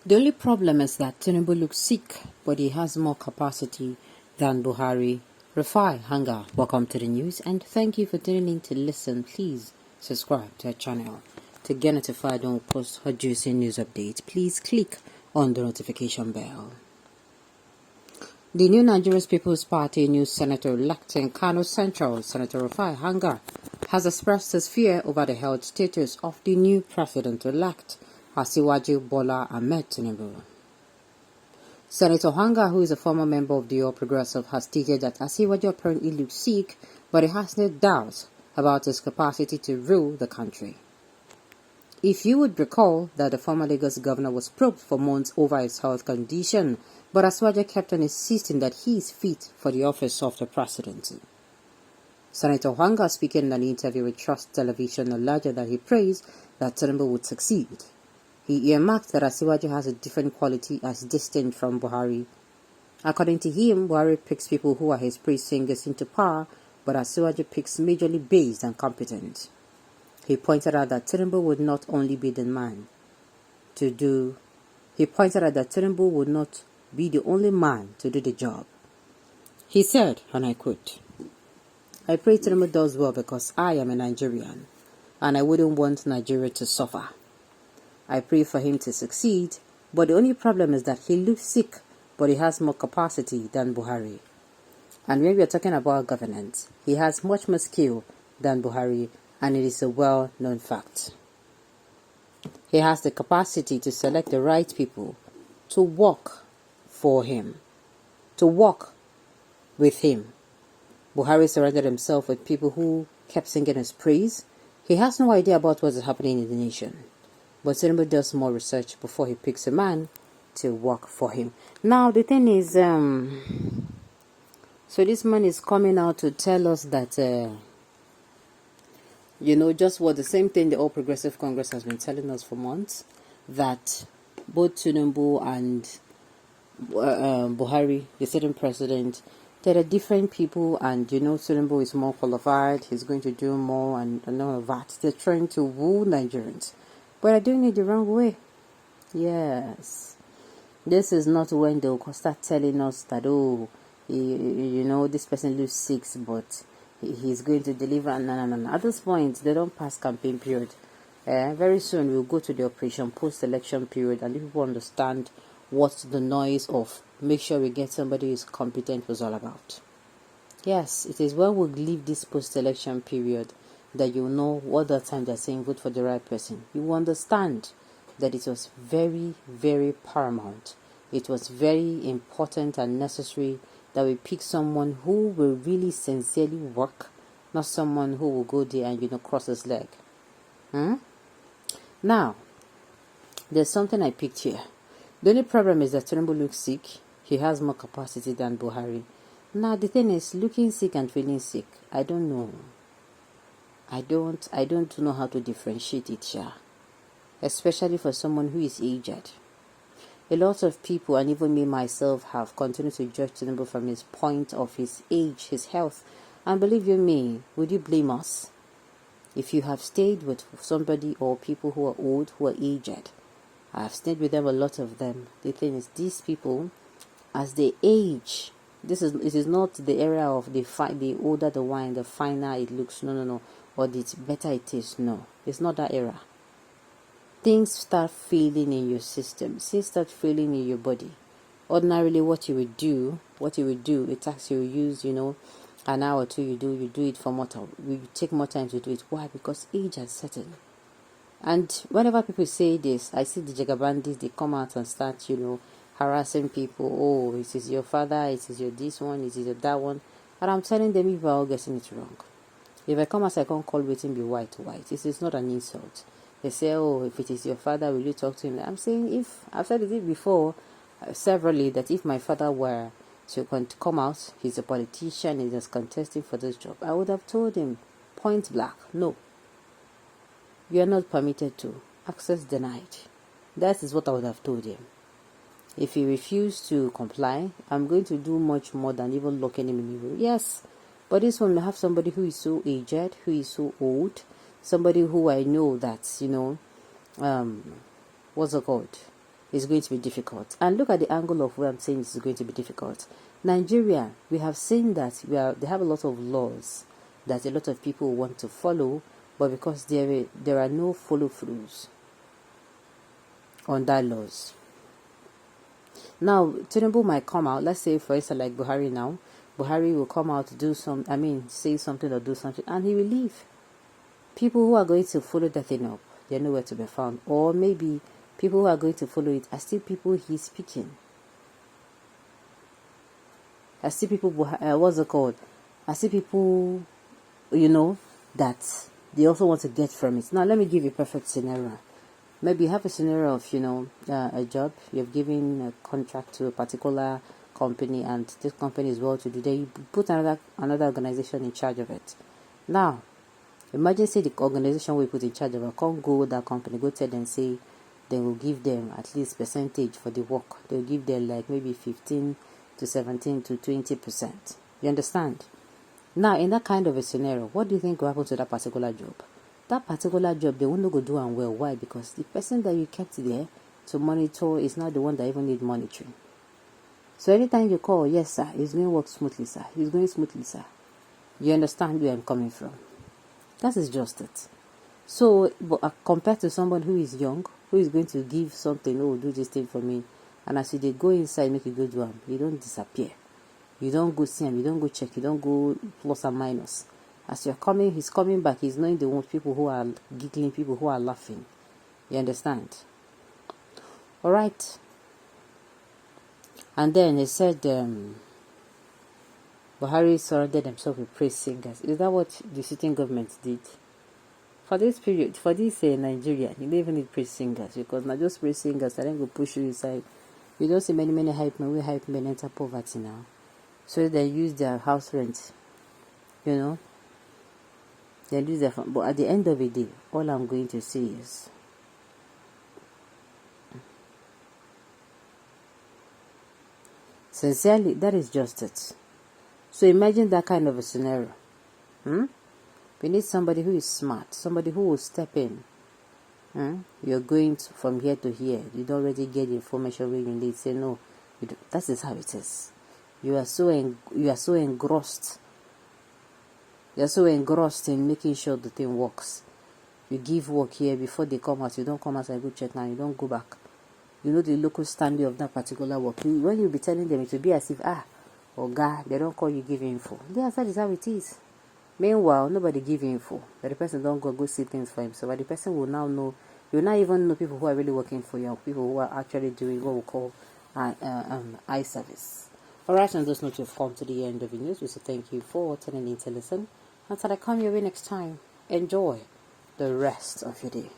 The only problem is that Tinubu looks sick, but he has more capacity than Buhari. Rafai Hanga, welcome to the news and thank you for tuning in to listen. Please subscribe to our channel to get notified when we post hot juicy news updates. Please click on the notification bell. The new Nigerian People's Party new Senator-elect in Kano Central, Senator Rafai Hanga, has expressed his fear over the health status of the new president-elect, Asiwaju Bola Ahmed Tinubu. Senator Hanga, who is a former member of the All Progressive, has stated that Asiwaju apparently looks sick, but he has no doubt about his capacity to rule the country. If you would recall that the former Lagos governor was probed for months over his health condition, but Asiwaju kept on insisting that he is fit for the office of the presidency. Senator Hanga, speaking in an interview with Trust Television, alleged that he prays that Tinubu would succeed. He earmarked that Asiwaju has a different quality as distinct from Buhari. According to him, Buhari picks people who are his praise singers into power, but Asiwaju picks majorly based and competent. He pointed out that Tinubu would not only be the man to do. He pointed out that Tinubu would not be the only man to do the job. He said, and I quote, "I pray Tinubu does well because I am a Nigerian, and I wouldn't want Nigeria to suffer. I pray for him to succeed, but the only problem is that he looks sick, but he has more capacity than Buhari. And when we are talking about governance, he has much more skill than Buhari, and it is a well-known fact. He has the capacity to select the right people to work for him, to work with him. Buhari surrounded himself with people who kept singing his praise. He has no idea about what is happening in the nation. But Tinubu does more research before he picks a man to work for him." Now, the thing is, so this man is coming out to tell us that, just what the same thing the All Progressive Congress has been telling us for months, that both Tinubu and Buhari, the sitting president, there are different people, and Tinubu is more qualified, he's going to do more, and all of that. They're trying to woo Nigerians, but are doing it the wrong way. Yes, this is not when they'll start telling us that, this person looks sick, but he's going to deliver. No. At this point, they don't pass campaign period. Very soon we'll go to the operation post-election period, and if people understand what the noise of make sure we get somebody who is competent was all about. Yes, it is when we leave this post-election period that you know what the time they're saying vote for the right person. You will understand that it was very, very paramount. It was very important and necessary that we pick someone who will really sincerely work, not someone who will go there and cross his leg. Now, there's something I picked here. The only problem is that Tinubu looks sick. He has more capacity than Buhari. Now, the thing is, looking sick and feeling sick, I don't know. I don't know how to differentiate it, especially for someone who is aged. A lot of people, and even me myself, have continued to judge Tinubu from his point of his age, his health. And believe you me, would you blame us? If you have stayed with somebody or people who are old, who are aged, I have stayed with them, a lot of them. The thing is, these people, as they age, it is not the area of the older the wine, the finer it looks. No. Or the better it is. No, it's not that era. Things start feeling in your system. Things start feeling in your body. Ordinarily, what you would do, it takes you use, an hour or two. You do it for more time. You take more time to do it. Why? Because age has settled. And whenever people say this, I see the Jagabandis, they come out and start, harassing people. Oh, it is your father, it is your this one, it is your that one. And I'm telling them, if we're all getting it wrong. If I come as I can't call waiting be white. This is not an insult. They say, oh, if it is your father, will you talk to him? I'm saying, I've said it before severally, that if my father were to come out, he's a politician, he's just contesting for this job, I would have told him point blank, no, you are not permitted to. Access denied. That is what I would have told him. If he refused to comply, I'm going to do much more than even locking him in the room. Yes, but this one may have somebody who is so aged, who is so old, somebody who I know that, what's it called? it's going to be difficult. And look at the angle of where I'm saying this is going to be difficult. Nigeria, we have seen that they have a lot of laws that a lot of people want to follow, but because there are no follow-throughs on that laws. Now, Tinubu might come out, let's say for instance like Buhari now, Buhari will come out to say something or do something, and he will leave. People who are going to follow that thing up, they're nowhere to be found. Or maybe people who are going to follow it are still people he's speaking. Are still people, what's it called? Are still people, that they also want to get from it. Now, let me give you a perfect scenario. Maybe you have a scenario of, a job. You've given a contract to a particular company, and this company is well to do. Then you put another organization in charge of it. Now, imagine say the organization we put in charge of it can't go with that company, go tell them, say they will give them at least percentage for the work. They'll give them like maybe 15 to 17 to 20%. You understand? Now, in that kind of a scenario, what do you think will happen to that particular job? That particular job, they won't go do and well. Why? Because the person that you kept there to monitor is not the one that even need monitoring. So anytime you call, yes sir, it's going to work smoothly sir, it's going smoothly sir. You understand where I'm coming from? That is just it. So, but compared to someone who is young, who is going to give something, oh, do this thing for me, and as they go inside, make a good one, you don't disappear. You don't go see him, you don't go check, you don't go plus and minus. As you're coming, he's coming back, he's knowing the ones, people who are giggling, people who are laughing. You understand? Alright. And then he said, Buhari surrounded himself with praise singers. Is that what the sitting government did? For this period, for this Nigeria, you don't even need praise singers, because not just praise singers, I then go push you inside. You don't see many hype men, we hype men enter poverty now. So they use their house rent, they lose their fun. But at the end of the day, all I'm going to say is, sincerely, that is just it. So imagine that kind of a scenario. We need somebody who is smart, somebody who will step in. You're going from here to here. You don't already get the information where you need. Say no, that is how it is. You are so engrossed. You're so engrossed in making sure the thing works. You give work here before they come out. You don't come out and go check now. You don't go back. You know the local standing of that particular work. When you be telling them, it will be as if God, they don't call you give info. Yes, that is how it is. Meanwhile, nobody give info. But the person don't go see things for himself. But the person will now know. You will not even know people who are really working for you. People who are actually doing what we call eye service. Alright, on those notes, we've come to the end of the news. We say thank you for tuning in to listen. Until I come your way next time, enjoy the rest of your day.